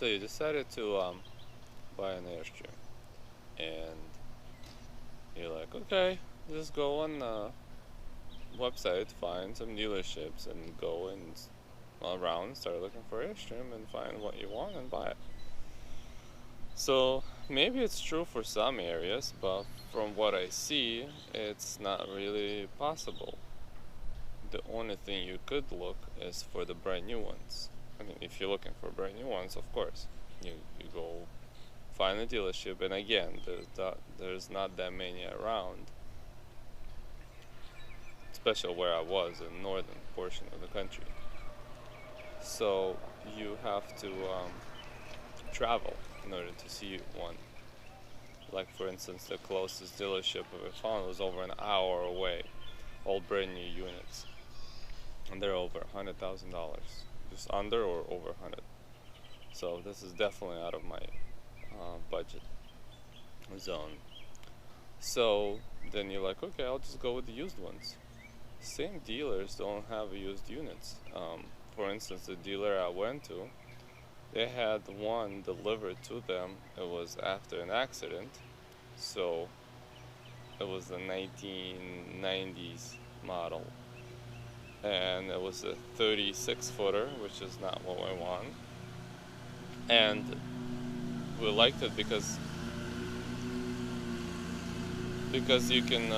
So you decided to buy an Airstream, and you're like, okay, just go on the website, find some dealerships, and go and around, start looking for Airstream, and find what you want and buy it. So maybe it's true for some areas, but from what I see, it's not really possible. The only thing you could look is for the brand new ones. I mean, if you're looking for brand new ones, of course, you go find a dealership, and again, there's not that many around, especially where I was in the northern portion of the country. So you have to travel in order to see one. Like for instance, the closest dealership I found was over an hour away, all brand new units, and they're over $100,000, just under or over 100. So this is definitely out of my budget zone. So then you're like, okay, I'll just go with the used ones. Same dealers don't have used units. For instance, the dealer I went to, they had one delivered to them. It was after an accident, so it was the 1990s model, and it was a 36 footer, which is not what I want. And we liked it because you can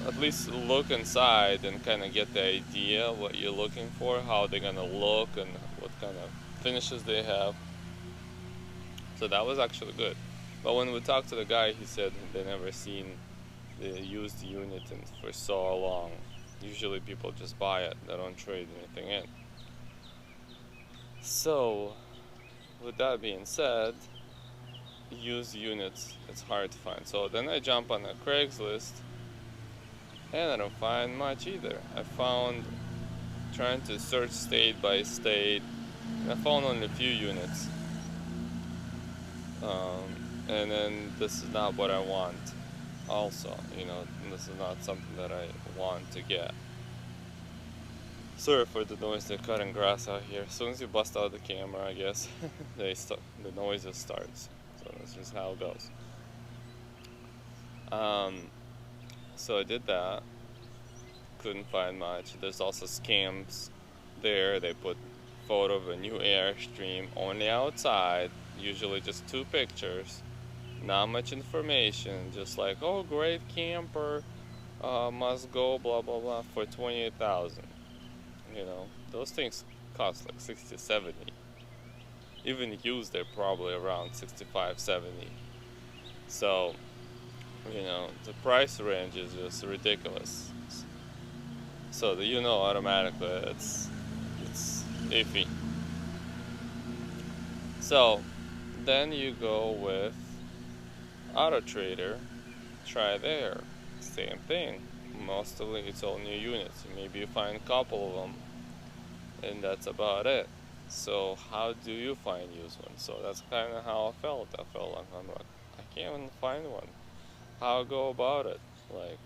at least look inside and kind of get the idea what you're looking for, how they're gonna look, and what kind of finishes they have. So that was actually good. But when we talked to the guy, he said they never seen the used unit for so long. Usually people just buy it, they don't trade anything in. So with that being said, used units, it's hard to find. So then I jump on a Craigslist, and I don't find much either. I found, trying to search state by state, and I found only a few units. And then this is not what I want also, this is not something that I want to get. Sorry for the noise, they're cutting grass out here. As soon as you bust out the camera, I guess, the noise just starts. So that's just how it goes. So I did that, couldn't find much. There's also scams there. They put photo of a new Airstream on the outside, usually just 2 pictures, not much information, just like, oh, great camper, must go, blah blah blah, for 28,000. Those things cost like 60, 70. Even used, they're probably around 65, 70. So the price range is just ridiculous. So automatically it's iffy. So then you go with Auto Trader, try there, same thing. Mostly it's all new units. Maybe you find a couple of them, and that's about it. So how do you find used ones? So that's kind of how I felt. I felt like I can't even find one. How go about it? Like,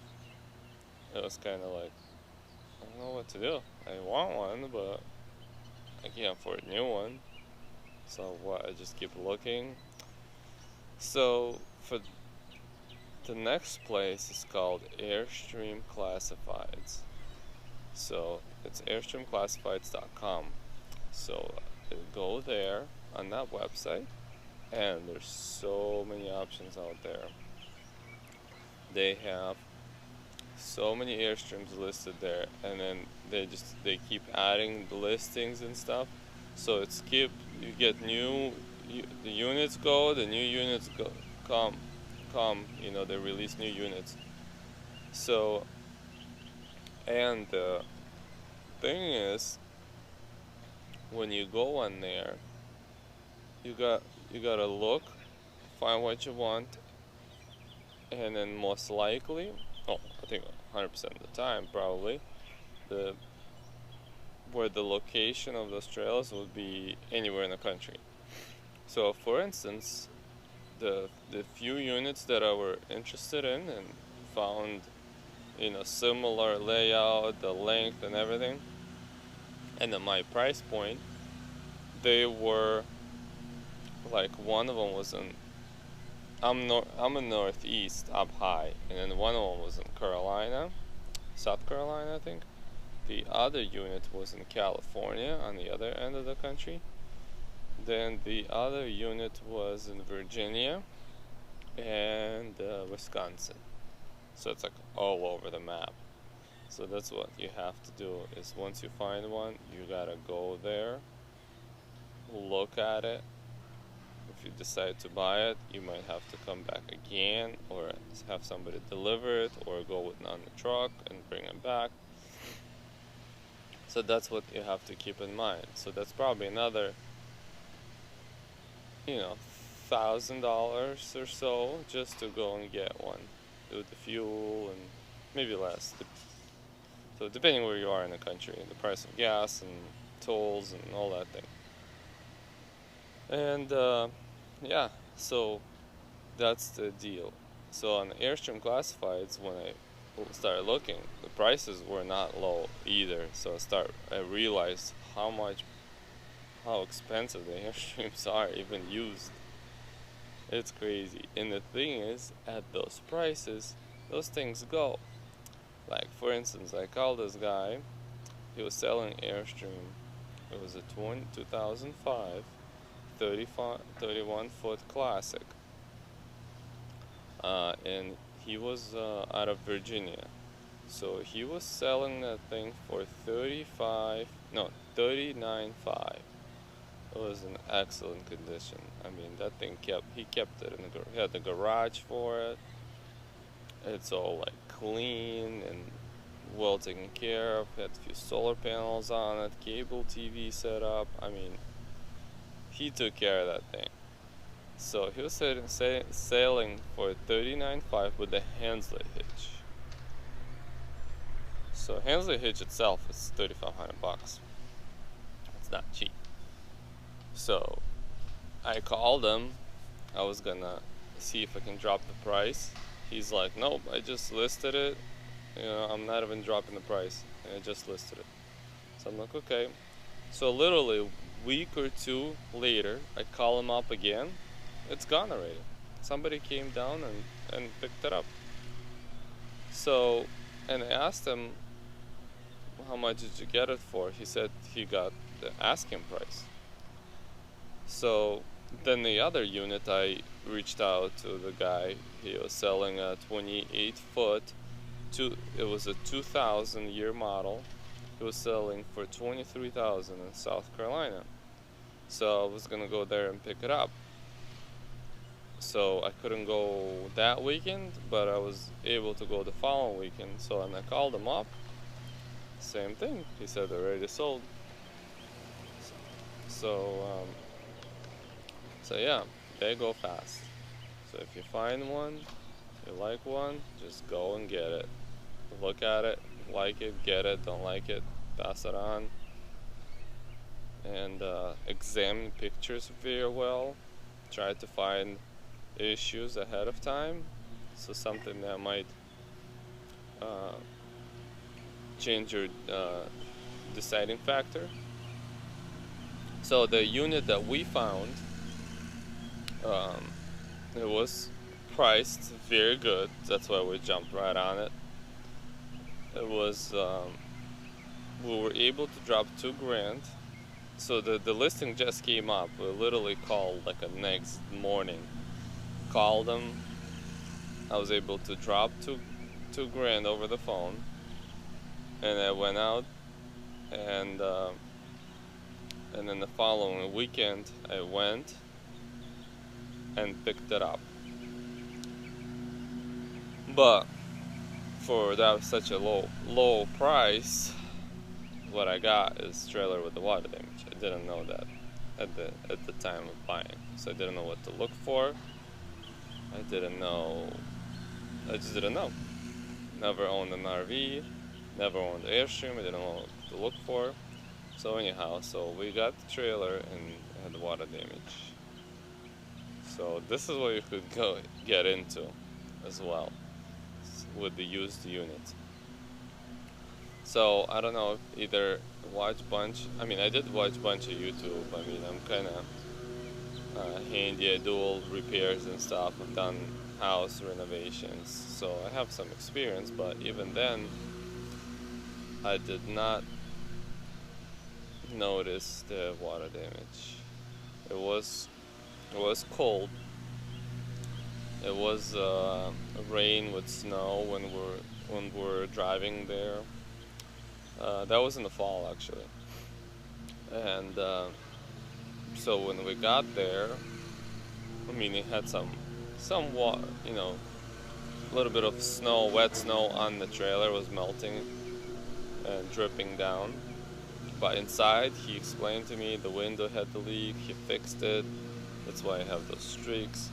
it was kind of like, I don't know what to do. I want one, but I can't afford a new one. So what? I just keep looking. So for the next place is called Airstream Classifieds. So it's airstreamclassifieds.com. So go there on that website, and there's so many options out there. They have so many Airstreams listed there, and then they keep adding the listings and stuff. So you get the units go, the new units come, they release new units. So, and the thing is, when you go on there, you gotta look, find what you want, and then most likely, I think 100% of the time probably, where the location of those trailers would be anywhere in the country. So for instance, the few units that I were interested in and found similar layout, the length and everything, and then my price point, they were like one of them was in, I'm in Northeast up high, and then one of them was in Carolina, South Carolina I think. The other unit was in California on the other end of the country. Then the other unit was in Virginia and Wisconsin. So it's like all over the map. So that's what you have to do, is once you find one, you gotta go there, look at it. If you decide to buy it, you might have to come back again, or have somebody deliver it, or go with it on the truck and bring it back. So that's what you have to keep in mind. So that's probably another, $1,000 or so just to go and get one, with the fuel and maybe less. So depending where you are in the country, the price of gas and tolls and all that thing. And yeah, so that's the deal. So on the Airstream classifieds, when I started looking, the prices were not low either. So I realized how expensive the Airstreams are, even used. It's crazy. And the thing is, at those prices, those things go. Like, for instance, I called this guy. He was selling Airstream. It was a 2005 31 foot classic. And he was out of Virginia. So he was selling that thing for $39.5. It was in excellent condition. I mean, that thing he kept it he had the garage for it. It's all like clean and well taken care of. Had a few solar panels on it, cable TV set up. I mean, he took care of that thing. So he was selling for $39.5 with the Hensley hitch. So Hensley hitch itself is $3,500. It's not cheap. So I called him. I was gonna see if I can drop the price. He's like, nope, I just listed it. I'm not even dropping the price. I just listed it. So I'm like, okay. So literally a week or two later, I call him up again. It's gone already. Somebody came down and picked it up. So, and I asked him, how much did you get it for? He said he got the asking price. So then the other unit, I reached out to the guy. He was selling a 28 foot. It was a 2000 year model. He was selling for $23,000 in South Carolina. So I was gonna go there and pick it up. So I couldn't go that weekend, but I was able to go the following weekend. So and I called him up. Same thing. He said already sold. So yeah, they go fast. So if you find one, you like one, just go and get it. Look at it, like it, get it, don't like it, pass it on. And examine pictures very well. Try to find issues ahead of time. So something that might change your deciding factor. So the unit that we found, it was priced very good. That's why we jumped right on it. It was we were able to drop $2,000. So the listing just came up. We literally called like the next morning. Called them. I was able to drop $2,000 over the phone, and I went out and then the following weekend I went and picked it up. But for that such a low price, what I got is trailer with the water damage. I didn't know that at the time of buying, so I didn't know what to look for. I just didn't know. Never owned an RV, never owned Airstream. I didn't know what to look for. So anyhow, so we got the trailer and had water damage. So this is what you could go get into as well with the used unit. So I don't know, either watch bunch. I mean, I did watch a bunch of YouTube. I mean, I'm kind of handy. I do repairs and stuff. I've done house renovations, so I have some experience, but even then I did not notice the water damage. It was cold. It was rain with snow when we're driving there. That was in the fall actually, and so when we got there, I mean, it had some water, a little bit of snow, wet snow on the trailer. It was melting and dripping down. But inside, he explained to me the window had the leak. He fixed it. That's why I have those streaks.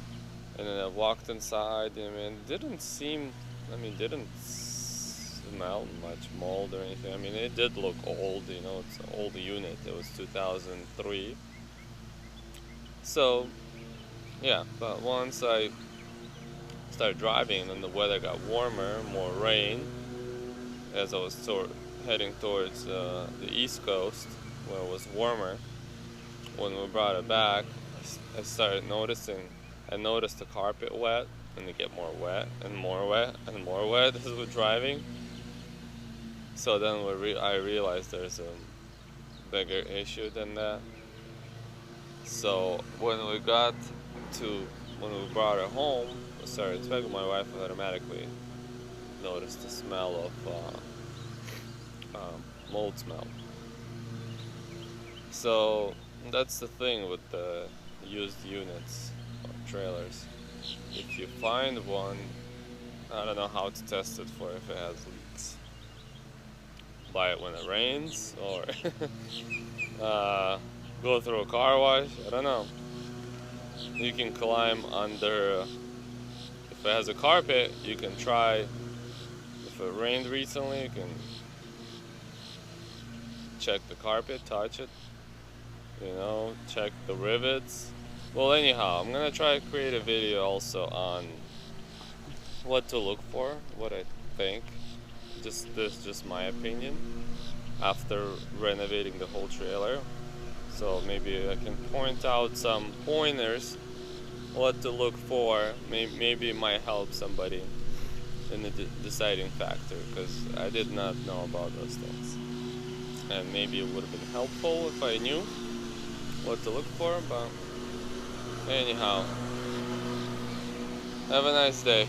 And then I walked inside, and it didn't smell much mold or anything. I mean, it did look old, it's an old unit. It was 2003. So, yeah, but once I started driving and the weather got warmer, more rain, as I was heading towards the East Coast, where it was warmer, when we brought it back, I started noticing, I noticed the carpet wet, and it get more wet, and more wet, and more wet as we're driving. So then I realized there's a bigger issue than that. So when we brought it home, I started inspecting. My wife automatically noticed the smell of mold smell. So that's the thing with the used units or trailers. If you find one, I don't know how to test it for if it has leaks. Buy it when it rains, or go through a car wash. I don't know. You can climb under. If it has a carpet, you can try. If it rained recently, you can check the carpet, touch it. Check the rivets. Well, anyhow, I'm gonna try to create a video also on what to look for, what I think. This is just my opinion after renovating the whole trailer. So maybe I can point out some pointers what to look for. Maybe it might help somebody in the deciding factor, because I did not know about those things. And maybe it would have been helpful if I knew what to look for, but anyhow, have a nice day.